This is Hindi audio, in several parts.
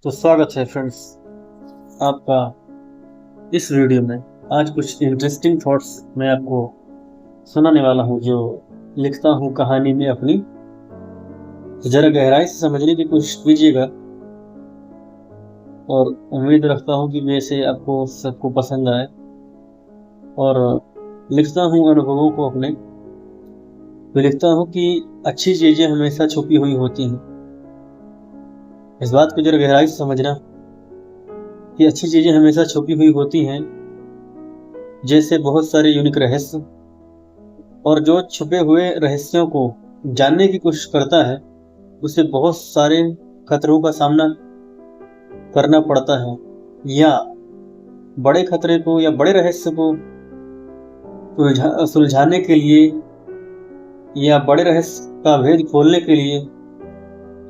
तो स्वागत है फ्रेंड्स आपका इस वीडियो में। आज कुछ इंटरेस्टिंग थॉट्स मैं आपको सुनाने वाला हूँ जो लिखता हूँ कहानी में अपनी। तो जरा गहराई से समझने की कोशिश कीजिएगा और उम्मीद रखता हूँ कि वैसे आपको सबको पसंद आए। और लिखता हूँ अनुभवों को अपने, तो लिखता हूँ कि अच्छी चीजें हमेशा छुपी हुई होती हैं। इस बात को जरा गहराई से समझना कि अच्छी चीजें हमेशा छुपी हुई होती हैं, जैसे बहुत सारे यूनिक रहस्य। और जो छुपे हुए रहस्यों को जानने की कोशिश करता है उसे बहुत सारे खतरों का सामना करना पड़ता है, या बड़े खतरे को या बड़े रहस्य को सुलझाने के लिए या बड़े रहस्य का भेद खोलने के लिए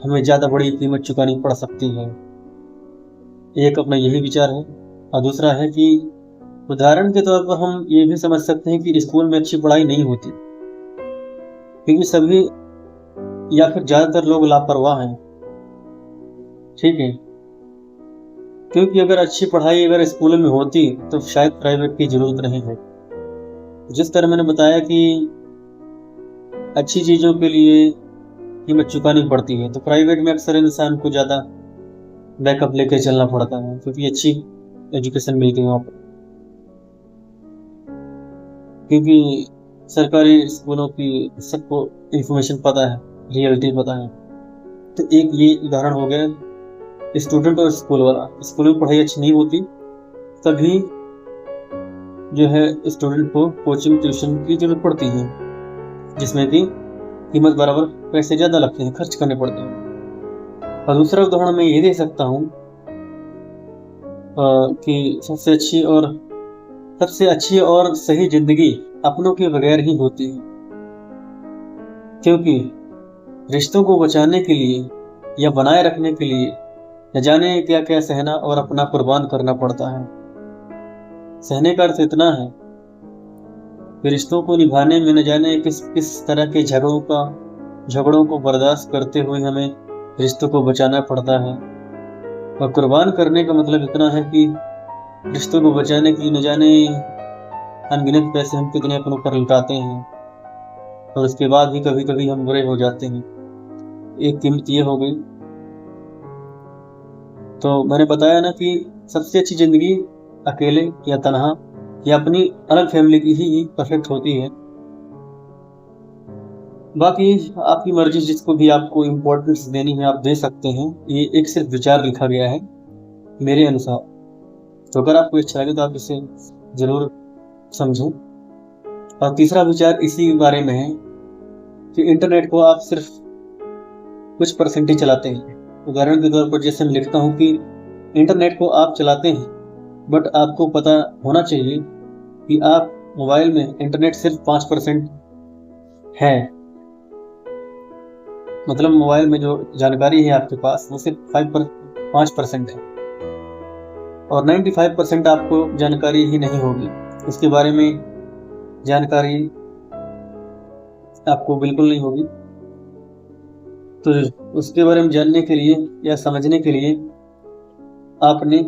हमें ज्यादा बड़ी कीमत चुकानी पड़ सकती है। एक अपना यही विचार है। और दूसरा है कि उदाहरण के तौर पर हम ये भी समझ सकते हैं कि स्कूल में अच्छी पढ़ाई नहीं होती, क्योंकि सभी या फिर ज्यादातर लोग लापरवाह हैं। ठीक है, क्योंकि अगर अच्छी पढ़ाई अगर स्कूलों में होती तो शायद प्राइवेट की जरूरत नहीं है। जिस तरह मैंने बताया कि अच्छी चीजों के लिए कीमत चुकानी पड़ती है, तो प्राइवेट में अक्सर इंसान को ज्यादा बैकअप लेके चलना पड़ता है, क्योंकि अच्छी एजुकेशन मिलती है वहाँ पर। क्योंकि सरकारी स्कूलों की सबको इंफॉर्मेशन पता है, रियलिटी पता है। तो एक ये उदाहरण हो गया स्टूडेंट और स्कूल वाला। स्कूल में पढ़ाई अच्छी नहीं होती, तभी जो है स्टूडेंट को कोचिंग ट्यूशन की जरूरत पड़ती है, जिसमें कि कीमत बराबर पैसे ज्यादा लगते हैं, खर्च करने पड़ते हैं। और दूसरा उदाहरण मैं ये दे सकता हूँ कि सबसे अच्छी और सही जिंदगी अपनों के बगैर ही होती है, क्योंकि रिश्तों को बचाने के लिए या बनाए रखने के लिए न जाने क्या क्या सहना और अपना कुर्बान करना पड़ता है। सहने का अर्थ इतना है कि रिश्तों को निभाने में न जाने किस किस तरह के झगड़ों को बर्दाश्त करते हुए हमें रिश्तों को बचाना पड़ता है। और कुर्बान करने का मतलब इतना है कि रिश्तों को बचाने की न जाने अनगिनत पैसे हम कितने अपनों पर लुटाते हैं, और उसके बाद भी कभी कभी हम बुरे हो जाते हैं। एक कीमत ये हो गई। तो मैंने बताया ना कि सबसे अच्छी जिंदगी अकेले या तन्हा या अपनी अलग फैमिली की ही परफेक्ट होती है। बाकी आपकी मर्जी, जिसको भी आपको इम्पोर्टेंस देनी है आप दे सकते हैं। ये एक सिर्फ विचार लिखा गया है मेरे अनुसार। तो अगर आपको अच्छा लगे तो आप इसे जरूर समझें। और तीसरा विचार इसी बारे में है कि इंटरनेट को आप सिर्फ कुछ परसेंट ही चलाते हैं। उदाहरण के तौर पर जैसे मैं लिखता हूँ कि इंटरनेट को आप चलाते हैं, बट आपको पता होना चाहिए कि आप मोबाइल में इंटरनेट सिर्फ 5% है। मतलब मोबाइल में जो जानकारी है आपके पास वो सिर्फ 5% है, और 95% आपको जानकारी ही नहीं होगी। उसके बारे में जानकारी आपको बिल्कुल नहीं होगी। तो उसके बारे में जानने के लिए या समझने के लिए आपने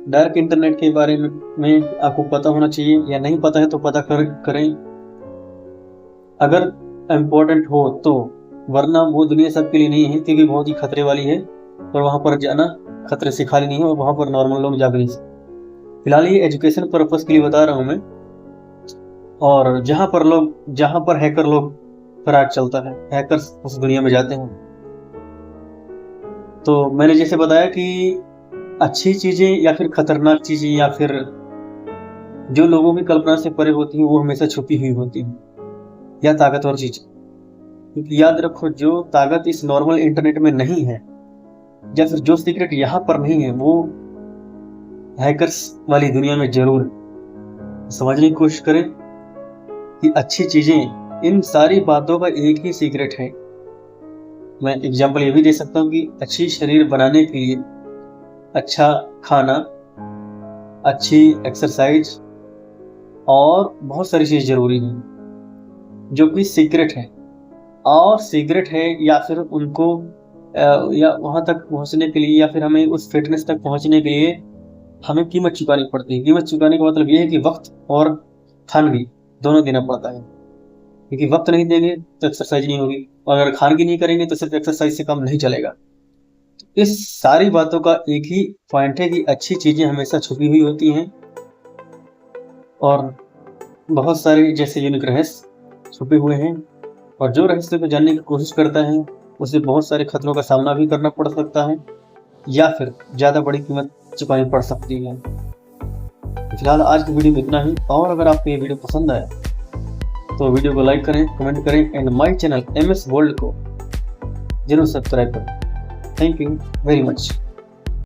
डार्क इंटरनेट के बारे में आपको पता होना चाहिए, या नहीं पता है तो पता करें अगर इम्पोर्टेंट हो तो। वरना वो दुनिया सबके लिए नहीं है, क्योंकि बहुत ही खतरे वाली है, और वहां पर जाना खतरे से खाली नहीं है, और वहां पर नॉर्मल लोग जा भी नहीं सकते। फिलहाल ये एजुकेशन पर्पस के लिए बता रहा हूं मैं। और जहां पर हैकर लोग फरार चलता है, हैकर्स उस दुनिया में जाते हैं। तो मैंने जैसे बताया कि अच्छी चीजें या फिर खतरनाक चीजें या फिर जो लोगों की कल्पना से परे होती हैं वो हमेशा छुपी हुई होती हैं, या ताकतवर चीजें। क्योंकि याद रखो, जो ताकत इस नॉर्मल इंटरनेट में नहीं है, या फिर जो सीक्रेट यहाँ पर नहीं है, वो हैकर्स वाली दुनिया में जरूर है। समझने की कोशिश करें कि अच्छी चीजें, इन सारी बातों का एक ही सीक्रेट है। मैं एग्जांपल ये भी दे सकता हूँ कि अच्छी शरीर बनाने के लिए अच्छा खाना, अच्छी एक्सरसाइज और बहुत सारी चीज जरूरी है, जो कि सीक्रेट है। और सीक्रेट है या फिर उनको या वहाँ तक पहुँचने के लिए या फिर हमें उस फिटनेस तक पहुँचने के लिए हमें कीमत चुकानी पड़ती है। कीमत चुकाने का मतलब ये है कि वक्त और खान भी दोनों देना पड़ता है, क्योंकि वक्त नहीं देंगे तो एक्सरसाइज नहीं होगी, और अगर खान की नहीं करेंगे तो सिर्फ एक्सरसाइज से काम नहीं चलेगा। इस सारी बातों का एक ही पॉइंट है कि अच्छी चीजें हमेशा छुपी हुई होती हैं, और बहुत सारे जैसे यूनिक रहस्य छुपे हुए हैं, और जो रहस्य को जानने की कोशिश करता है उसे बहुत सारे खतरों का सामना भी करना पड़ सकता है, या फिर ज्यादा बड़ी कीमत चुकानी पड़ सकती है। फिलहाल आज की वीडियो में इतना ही, और अगर आपको ये वीडियो पसंद आया तो वीडियो को लाइक करें, कमेंट करें, and my channel MS world को जरूर सब्सक्राइब करें। Thank you very much.